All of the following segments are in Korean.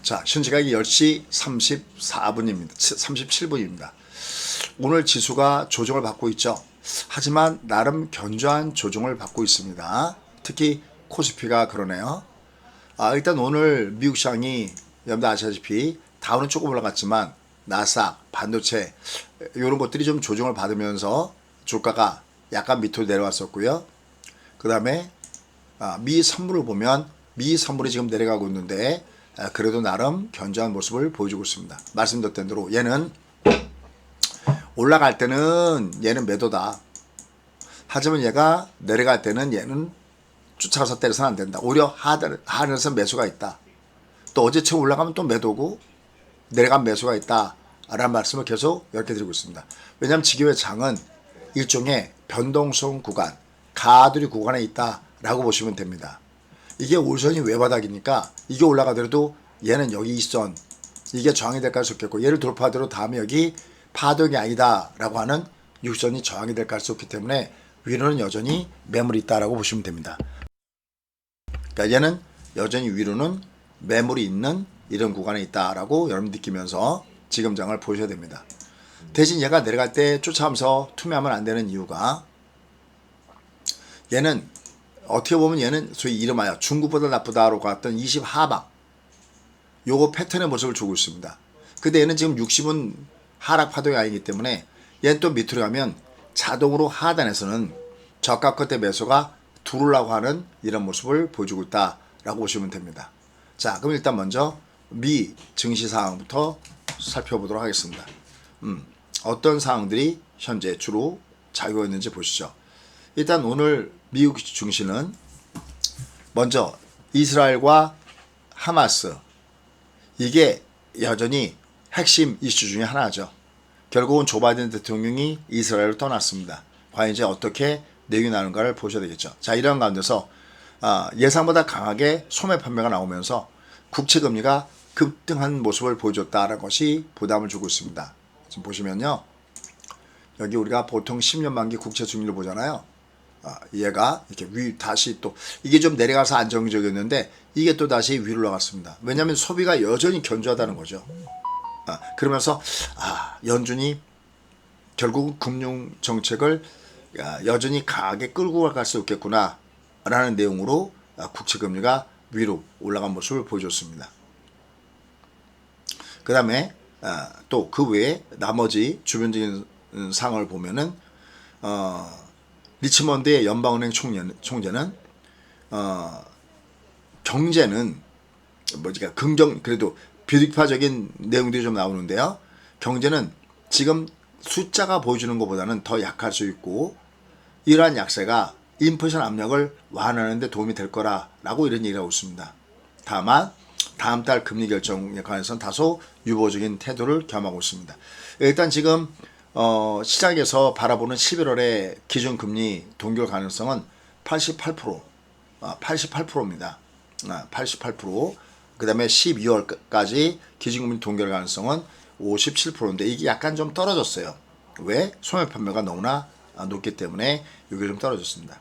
자, 현재가 10시 34분입니다. 37분입니다. 오늘 지수가 조정을 받고 있죠. 하지만 나름 견조한 조정을 받고 있습니다. 특히 코스피가 그러네요. 일단 오늘 미국 시장이 여러분들 아시다시피 다우는 조금 올라갔지만 나스닥, 반도체 이런 것들이 좀 조정을 받으면서 주가가 약간 밑으로 내려왔었고요. 그 다음에 미 선물을 보면 미 선물이 지금 내려가고 있는데 그래도 나름 견조한 모습을 보여주고 있습니다. 말씀드렸던 대로 얘는 올라갈 때는 얘는 매도다. 하지만 얘가 내려갈 때는 얘는 쫓아가서 때려서는 안 된다. 오히려 하늘에서 매수가 있다. 또 어제처럼 올라가면 또 매도고 내려가면 매수가 있다. 라는 말씀을 계속 이렇게 드리고 있습니다. 왜냐하면 지금의 장은 일종의 변동성 구간, 가두리 구간에 있다라고 보시면 됩니다. 이게 올선이 외바닥이니까 이게 올라가더라도 얘는 여기 이선 이게 저항이 될 가능성이 있겠고 얘를 돌파하더라도 다음에 여기 파동이 아니다 라고 하는 육선이 저항이 될 가능성이 있기 때문에 위로는 여전히 매물이 있다라고 보시면 됩니다. 그러니까 얘는 여전히 위로는 매물이 있는 이런 구간에 있다라고 여러분 느끼면서 지금 장을 보셔야 됩니다. 대신 얘가 내려갈 때 쫓아가면서 투매하면 안 되는 이유가 얘는 어떻게 보면 얘는 소위 이름하여 중국보다 나쁘다라고 갔던 20 하방 요거 패턴의 모습을 주고 있습니다. 근데 얘는 지금 60은 하락 파동이 아니기 때문에 얘는 또 밑으로 가면 자동으로 하단에서는 저가 끝에 매수가 들어오려고 하는 이런 모습을 보여주고 있다라고 보시면 됩니다. 자, 그럼 일단 먼저 미 증시 상황부터 살펴보도록 하겠습니다. 어떤 상황들이 현재 주로 작용했는지 보시죠. 일단 오늘 미국 증시는 먼저 이스라엘과 하마스 이게 여전히 핵심 이슈 중에 하나죠. 결국은 조 바이든 대통령이 이스라엘을 떠났습니다. 과연 이제 어떻게 내용이 나는가를 보셔야 되겠죠. 자, 이런 가운데서 예상보다 강하게 소매 판매가 나오면서 국채금리가 급등한 모습을 보여줬다는 것이 부담을 주고 있습니다. 지금 보시면요. 여기 우리가 보통 10년 만기 국채 수익률을 보잖아요. 얘가 이렇게 다시 또 이게 좀 내려가서 안정적이었는데 이게 또 다시 위로 올라갔습니다. 왜냐하면 소비가 여전히 견조하다는 거죠. 그러면서 연준이 결국 금융 정책을 여전히 강하게 끌고 갈 수 있겠구나 라는 내용으로 국채 금리가 위로 올라간 모습을 보여줬습니다. 그 다음에 또 그 외에 나머지 주변적인 상황을 보면은 리치먼드의 연방은행 총재는 경제는 뭐지가 그래도 비극파적인 내용들이 좀 나오는데요. 경제는 지금 숫자가 보여주는 것보다는 더 약할 수 있고 이러한 약세가 인플레이션 압력을 완화하는 데 도움이 될 거라고 이런 얘기를 하고 있습니다. 다만 다음 달 금리 결정에 관해서는 다소 유보적인 태도를 겸하고 있습니다. 일단 지금 시장에서 바라보는 11월의 기준금리 동결 가능성은 88%, 88%입니다. 88%. 그 다음에 12월까지 기준금리 동결 가능성은 57%인데 이게 약간 좀 떨어졌어요. 왜? 소매 판매가 너무나 높기 때문에 이게 좀 떨어졌습니다.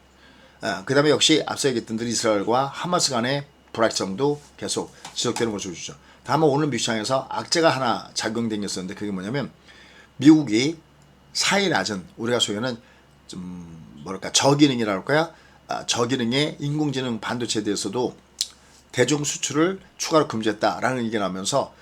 그 다음에 역시 앞서 얘기했던 대로 이스라엘과 하마스 간의 불확실성도 계속 지속되는 것을 주죠. 다만 오늘 미국시장에서 악재가 하나 작용된 게 있었는데 그게 뭐냐면 미국이 사이 낮은 우리가 소유하는 좀 뭐랄까 저기능이라고 할까요? 저기능의 인공지능 반도체에 대해서도 대중 수출을 추가로 금지했다라는 얘기가 나오면서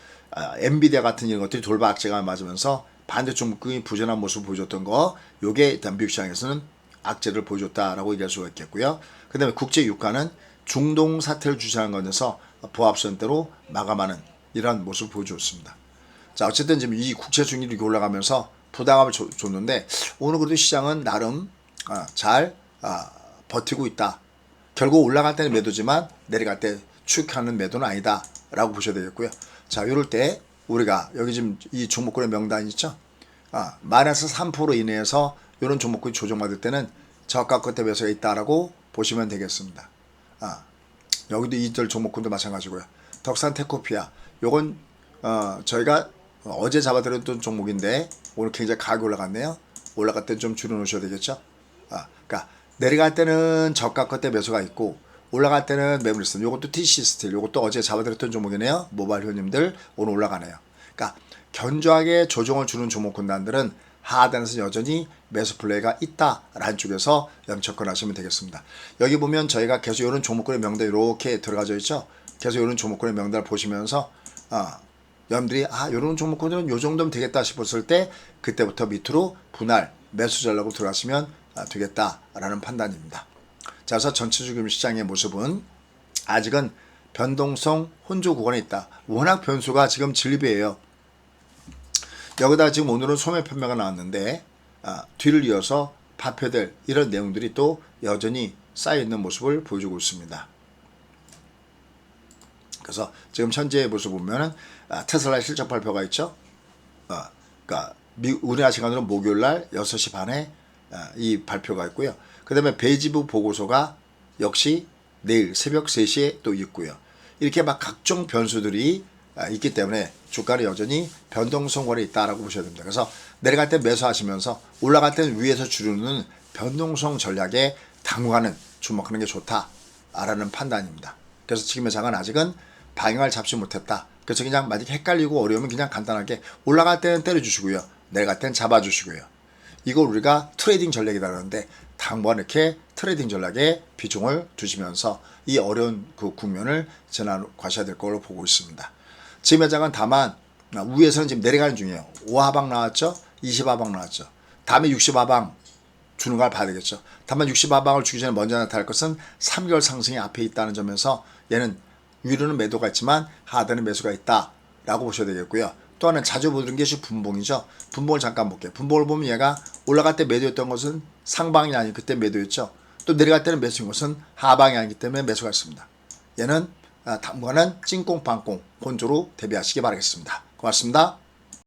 엔비디아 같은 이런 것들이 돌발 악재가 맞으면서 반도체 공급이 부진한 모습을 보여줬던 거 요게 일단 미국 시장에서는 악재를 보여줬다라고 얘기할 수가 있겠고요. 그 다음에 국제 유가는 중동 사태를 주시하는 것에서 보합선대로 마감하는 이러한 모습을 보여줬습니다. 자, 어쨌든 지금 이 국채 수익률이 올라가면서 부담감을 줬는데 오늘 그래도 시장은 나름 잘 버티고 있다. 결국 올라갈 때는 매도지만 내려갈 때 추격하는 매도는 아니다 라고 보셔야 되겠고요. 자, 이럴 때 우리가 여기 지금 이 종목군의 명단 있죠. 마이너스 3% 이내에서 이런 종목군이 조정받을 때는 저가 끝에 매수가 있다라고 보시면 되겠습니다. 여기도 이들 종목군도 마찬가지고요. 덕산 테코피아 요건 저희가 어제 잡아드렸던 종목인데 오늘 굉장히 가격이 올라갔네요. 올라갈 때 좀 줄여놓으셔야 되겠죠. 그러니까 내려갈 때는 저가 끝에 매수가 있고 올라갈 때는 매물 있습니다. 요것도 TC 스틸, 요것도 어제 잡아드렸던 종목이네요. 모바일 회원님들 오늘 올라가네요. 그러니까 견조하게 조정을 주는 종목 군단들은 하단에서 여전히 매수 플레이가 있다라는 쪽에서 영접근하시면 되겠습니다. 여기 보면 저희가 계속 이런 종목군의 명단 이렇게 들어가져 있죠. 계속 이런 종목군의 명단을 보시면서 여러분들이 이런 종목군은 요 정도면 되겠다 싶었을 때 그때부터 밑으로 분할 매수 전략으로 들어가시면 되겠다라는 판단입니다. 자, 그래서 전체적인 시장의 모습은 아직은 변동성 혼조 구간에 있다. 워낙 변수가 지금 진립이에요. 여기다 지금 오늘은 소매 편매가 나왔는데 뒤를 이어서 발표될 이런 내용들이 또 여전히 쌓여있는 모습을 보여주고 있습니다. 그래서 지금 현재의 모습 보면은 테슬라 실적 발표가 있죠. 그러니까 우리나라 시간으로 목요일날 6시 반에 이 발표가 있고요. 그 다음에 베이지부 보고서가 역시 내일 새벽 3시에 또 있고요. 이렇게 막 각종 변수들이 있기 때문에 주가는 여전히 변동성권에 있다라고 보셔야 됩니다. 그래서 내려갈 때 매수하시면서 올라갈 때는 위에서 주르는 변동성 전략에 당분간은 주목하는 게 좋다라는 판단입니다. 그래서 지금의 장은 아직은 방향을 잡지 못했다. 그래서 그냥 만약에 헷갈리고 어려우면 그냥 간단하게 올라갈 때는 때려주시고요. 내려갈 때는 잡아주시고요. 이걸 우리가 트레이딩 전략이라고 하는데 당분간 이렇게 트레이딩 전략에 비중을 두시면서 이 어려운 그 국면을 지나가셔야 될 걸로 보고 있습니다. 지금의 장은 다만 위에서는 지금 내려가는 중이에요. 5하방 나왔죠? 20하방 나왔죠. 다음에 60하방 주는 걸 봐야 되겠죠. 다만 60하방을 주기 전에 먼저 나타날 것은 3개월 상승이 앞에 있다는 점에서 얘는 위로는 매도가 있지만 하단은 매수가 있다라고 보셔야 되겠고요. 또 하나는 자주 보는 것이 분봉이죠. 분봉을 잠깐 볼게요. 분봉을 보면 얘가 올라갈 때 매도였던 것은 상방이 아닌 그때 매도였죠. 또 내려갈 때는 매수인 것은 하방이 아니기 때문에 매수가 있습니다. 얘는 당분간은 찐꽁 빵꽁 본조로 대비하시기 바라겠습니다. 고맙습니다.